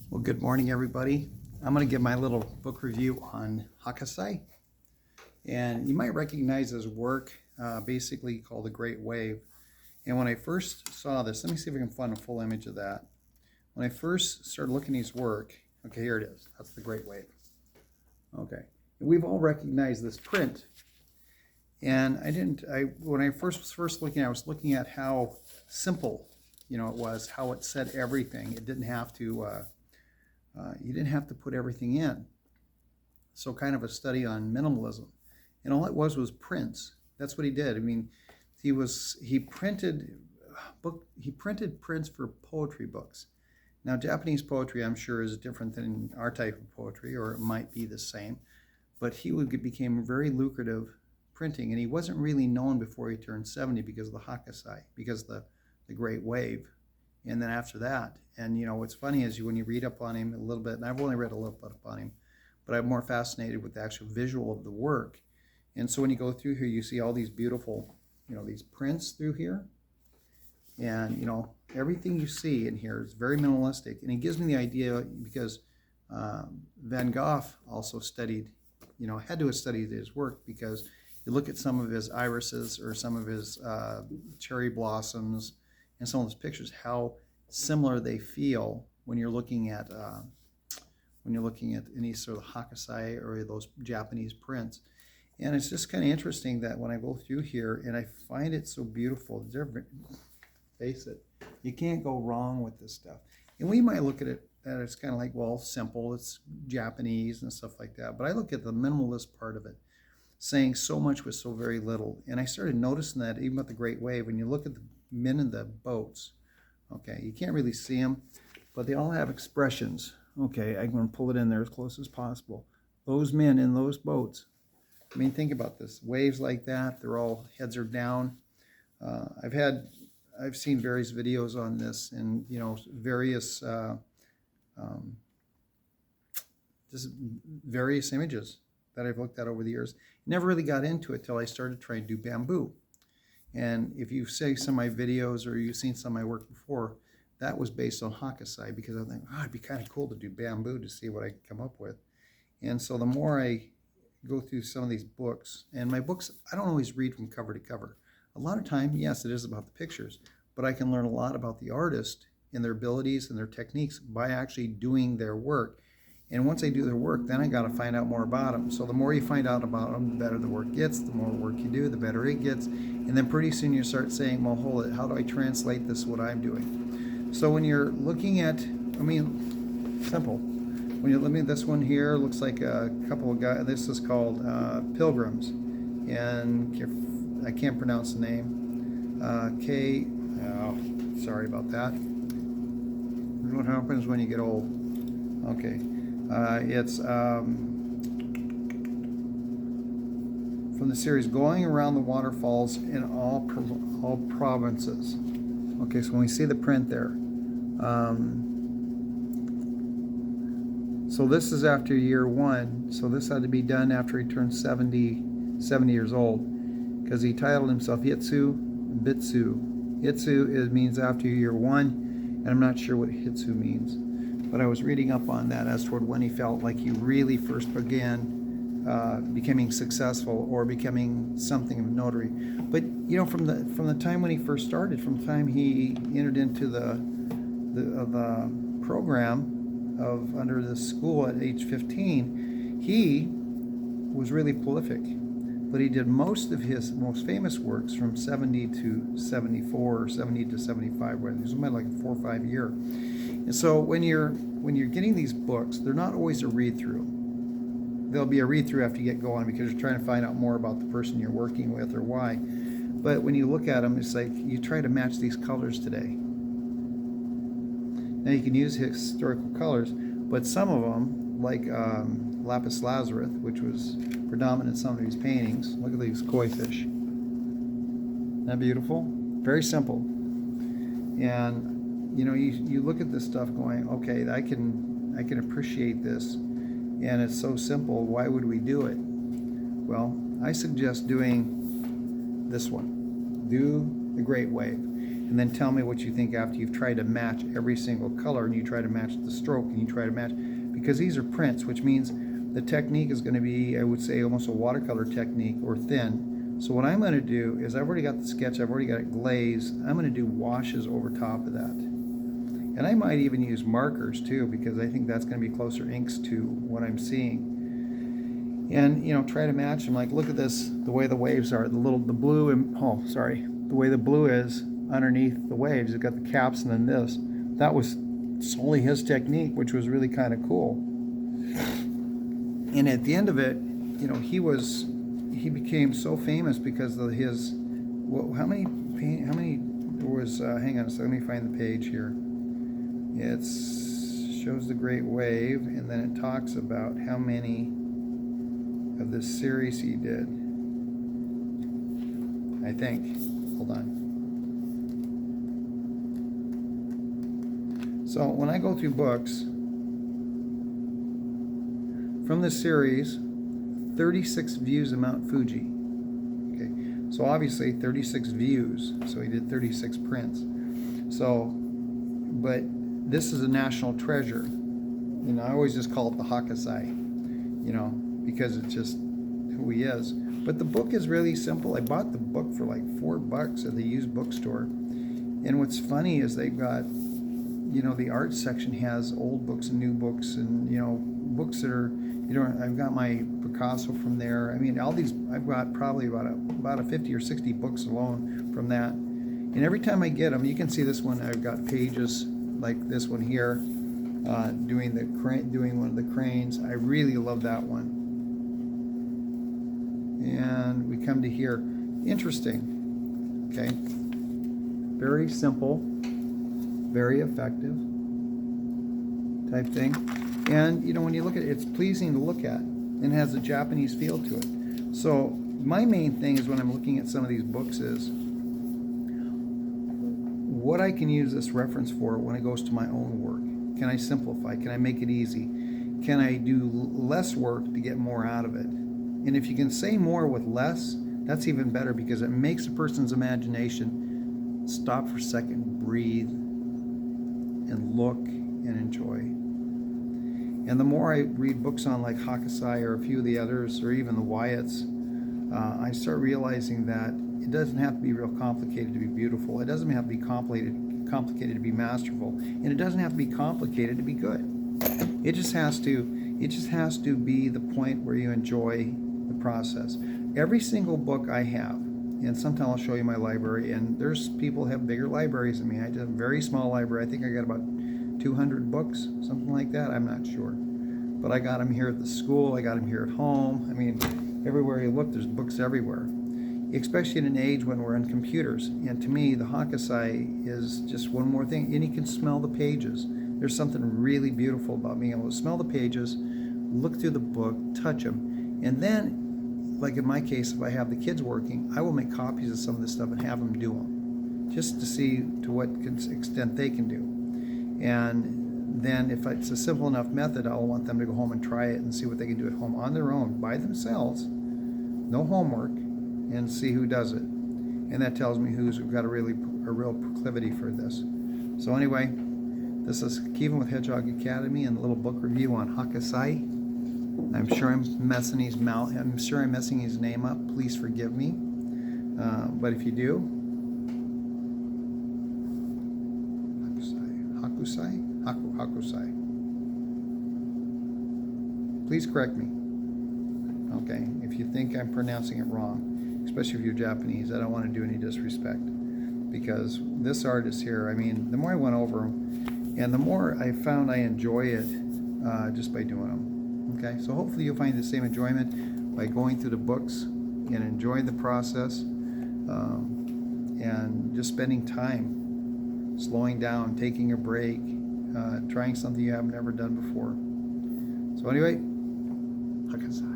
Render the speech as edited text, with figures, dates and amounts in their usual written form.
Well, good morning, everybody. I'm going to give my little book review on Hokusai. And you might recognize his work, basically called The Great Wave. And when I first saw this, let me see if I can find a full image of that. When I first started looking at his work, okay, here it is. That's The Great Wave. Okay. And we've all recognized this print. And when I first was looking, I was looking at how simple, it was, how it said everything. It didn't have to, you didn't have to put everything in. So kind of a study on minimalism. And all it was prints. That's what he did. I mean, he printed prints for poetry books. Now, Japanese poetry, I'm sure, is different than our type of poetry, or it might be the same. But became very lucrative printing, and he wasn't really known before he turned 70 because of the Hokusai, because of the Great Wave. And then after that, and what's funny is when you read up on him a little bit, and I've only read a little bit up on him, but I'm more fascinated with the actual visual of the work. And so when you go through here, you see all these beautiful, these prints through here. And, everything you see in here is very minimalistic. And it gives me the idea because Van Gogh also studied, had to have studied his work, because you look at some of his irises or some of his cherry blossoms and some of those pictures, how similar they feel when you're looking at any sort of Hokusai or those Japanese prints. And it's just kind of interesting that when I go through here and I find it so beautiful, face it, you can't go wrong with this stuff. And we might look at it that it's kind of like, well, simple, it's Japanese and stuff like that. But I look at the minimalist part of it, saying so much with so very little. And I started noticing that even with the Great Wave, when you look at the men in the boats, okay, you can't really see them, but they all have expressions. Okay, I'm going to pull it in there as close as possible. Those men in those boats, I mean, think about this. Waves like that, they're all, heads are down. I've seen various videos on this, and various just various images that I've looked at over the years. Never really got into it till I started trying to do bamboo. And if you've seen some of my videos or you've seen some of my work before, that was based on Hokusai, because I think, it'd be kind of cool to do bamboo to see what I can come up with. And so the more I go through some of these books, and my books, I don't always read from cover to cover. A lot of time, yes, it is about the pictures, but I can learn a lot about the artist and their abilities and their techniques by actually doing their work. And once I do their work, then I got to find out more about them. So the more you find out about them, the better the work gets. The more work you do, the better it gets. And then pretty soon you start saying, well, hold it, how do I translate this, what I'm doing? So when you're looking at, simple. When you look at this one here, looks like a couple of guys. This is called Pilgrims. And I can't pronounce the name. Sorry about that. What happens when you get old? Okay. It's from the series Going Around the Waterfalls in all Provinces. Okay, so when we see the print there, so this is after year 1, so this had to be done after he turned 70 years old, because he titled himself Hitsu Bitsu. Hitsu means after year 1, and I'm not sure what Hitsu means. But I was reading up on that as toward when he felt like he really first began becoming successful or becoming something of notary. But from the time when he first started, from the time he entered into the program under the school at age 15, he was really prolific. But he did most of his most famous works from 70 to 74 or 70 to 75, where it was like a 4 or 5 year. And so when you're getting these books, they're not always a read-through. There'll be a read-through after you get going, because you're trying to find out more about the person you're working with or why. But when you look at them, it's like you try to match these colors today. Now you can use historical colors, but some of them, like lapis lazuli, which was predominant in some of these paintings. Look at these koi fish. Isn't that beautiful? Very simple. And you look at this stuff going, okay, I can appreciate this, and it's so simple. Why would we do it? Well, I suggest doing this one. Do the Great Wave. and then tell me what you think after you've tried to match every single color, and you try to match the stroke, and you try to match, because these are prints, which means the technique is going to be, I would say, almost a watercolor technique, or thin. So what I'm going to do is, I've already got the sketch, I've already got it glazed, I'm going to do washes over top of that. And I might even use markers too, because I think that's going to be closer inks to what I'm seeing. And, you know, try to match them. Like, look at this, the way the waves are, the blue, and the way the blue is underneath the waves. You've got the caps, and then this. That was solely his technique, which was really kind of cool. And at the end of it, you know, he became so famous because of his, how many there was, hang on a second, let me find the page here. It shows the great wave, and then it talks about how many of this series he did, I think. Hold on. So when I go through books from this series, 36 views of Mount Fuji. Okay, so obviously 36 views. So he did 36 prints. So, but this is a national treasure. You know, I always just call it the Hokusai. You know, because it's just who he is. But the book is really simple. I bought the book for like $4 at the used bookstore. And what's funny is they've got, you know, the art section has old books and new books, and, you know, books that are, you know, I've got my Picasso from there. I mean, all these, I've got probably about a 50 or 60 books alone from that. And every time I get them, you can see this one, I've got pages like this one here, doing one of the cranes. I really love that one. And we come to here. Interesting. Okay. Very simple, very effective type thing. And, you know, when you look at it, it's pleasing to look at and has a Japanese feel to it. So my main thing is, when I'm looking at some of these books, is what I can use this reference for when it goes to my own work. Can I simplify? Can I make it easy? Can I do less work to get more out of it? And if you can say more with less, that's even better, because it makes a person's imagination stop for a second, breathe, and look and enjoy. And the more I read books on like Hokusai or a few of the others, or even the Wyatts, I start realizing that it doesn't have to be real complicated to be beautiful. It doesn't have to be complicated to be masterful, and it doesn't have to be complicated to be good. It just has to be the point where you enjoy the process. Every single book I have, and sometime I'll show you my library, and there's people who have bigger libraries than me. I have a very small library. I think I got about 200 books, something like that. I'm not sure. But I got them here at the school. I got them here at home. I mean, everywhere you look, there's books everywhere. Especially in an age when we're on computers. And to me, the Hokusai is just one more thing. And you can smell the pages. There's something really beautiful about being able to smell the pages, look through the book, touch them. And then, like in my case, if I have the kids working, I will make copies of some of this stuff and have them do them, just to see to what extent they can do. And then if it's a simple enough method, I'll want them to go home and try it and see what they can do at home on their own, by themselves, no homework, and see who does it. And that tells me who's got a real proclivity for this. So anyway, this is Kevin with Hedgehog Academy, and a little book review on Hokusai. I'm sure I'm messing his name up. Please forgive me. But if you do, Hokusai. Please correct me. Okay, if you think I'm pronouncing it wrong, especially if you're Japanese, I don't want to do any disrespect, because this artist here, I mean, the more I went over him, and the more I found I enjoy it just by doing them. Okay, so hopefully you'll find the same enjoyment by going through the books and enjoying the process, and just spending time, slowing down, taking a break, trying something you have never done before. So anyway, Hokusai.